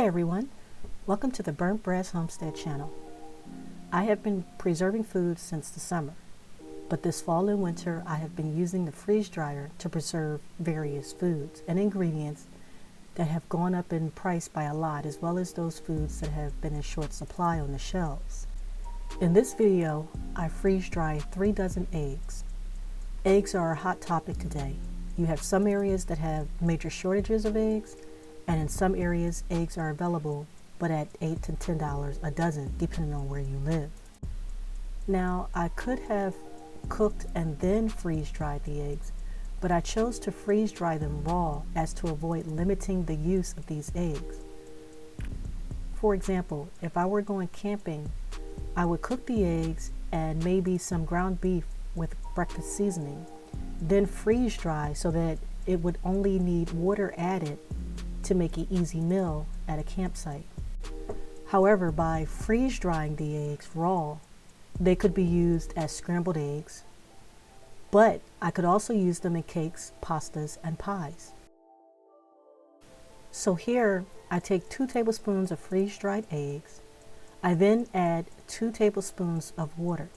Hi everyone, welcome to the Burnt Brass Homestead channel. I have been preserving food since the summer, but this fall and winter I have been using the freeze dryer to preserve various foods and ingredients that have gone up in price by a lot, as well as those foods that have been in short supply on the shelves. In this video, I freeze dry 3 dozen eggs. Eggs are a hot topic today. You have some areas that have major shortages of eggs, and in some areas eggs are available but at $8 to $10 a dozen depending on where you live. Now, I could have cooked and then freeze dried the eggs, but I chose to freeze dry them raw as to avoid limiting the use of these eggs. For example, if I were going camping, I would cook the eggs and maybe some ground beef with breakfast seasoning, then freeze dry so that it would only need water added to make an easy meal at a campsite. However, by freeze drying the eggs raw, they could be used as scrambled eggs, but I could also use them in cakes, pastas, and pies. So here I take 2 tablespoons of freeze dried eggs. I then add 2 tablespoons of water.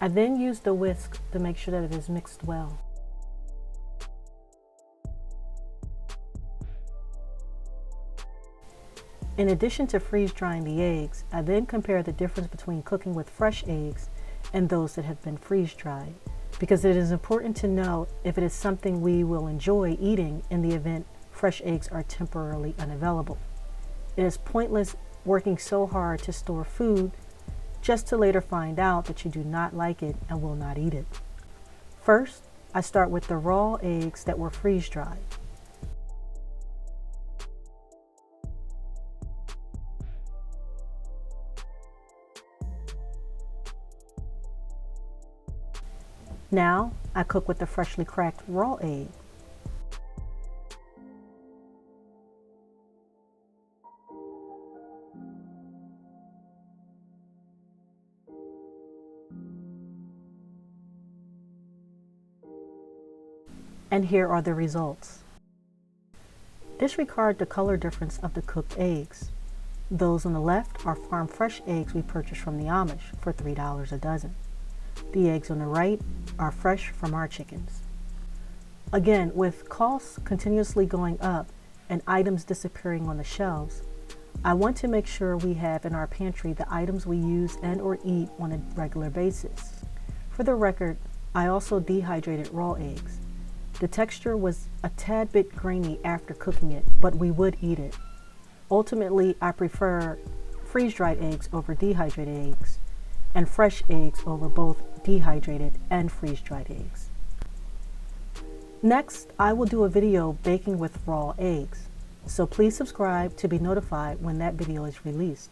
I then use the whisk to make sure that it is mixed well. In addition to freeze drying the eggs, I then compare the difference between cooking with fresh eggs and those that have been freeze dried, because it is important to know if it is something we will enjoy eating in the event fresh eggs are temporarily unavailable. It is pointless working so hard to store food just to later find out that you do not like it and will not eat it. First, I start with the raw eggs that were freeze dried. Now, I cook with the freshly cracked raw egg. And here are the results. Disregard the color difference of the cooked eggs. Those on the left are farm fresh eggs we purchased from the Amish for $3 a dozen. The eggs on the right are fresh from our chickens. Again, with costs continuously going up and items disappearing on the shelves, I want to make sure we have in our pantry the items we use and or eat on a regular basis. For the record, I also dehydrated raw eggs. The texture was a tad bit grainy after cooking it, but we would eat it. Ultimately, I prefer freeze-dried eggs over dehydrated eggs, and fresh eggs over both dehydrated and freeze-dried eggs. Next, I will do a video baking with raw eggs, so please subscribe to be notified when that video is released,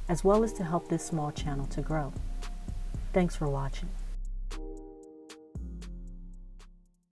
as well as to help this small channel to grow. Thanks for watching.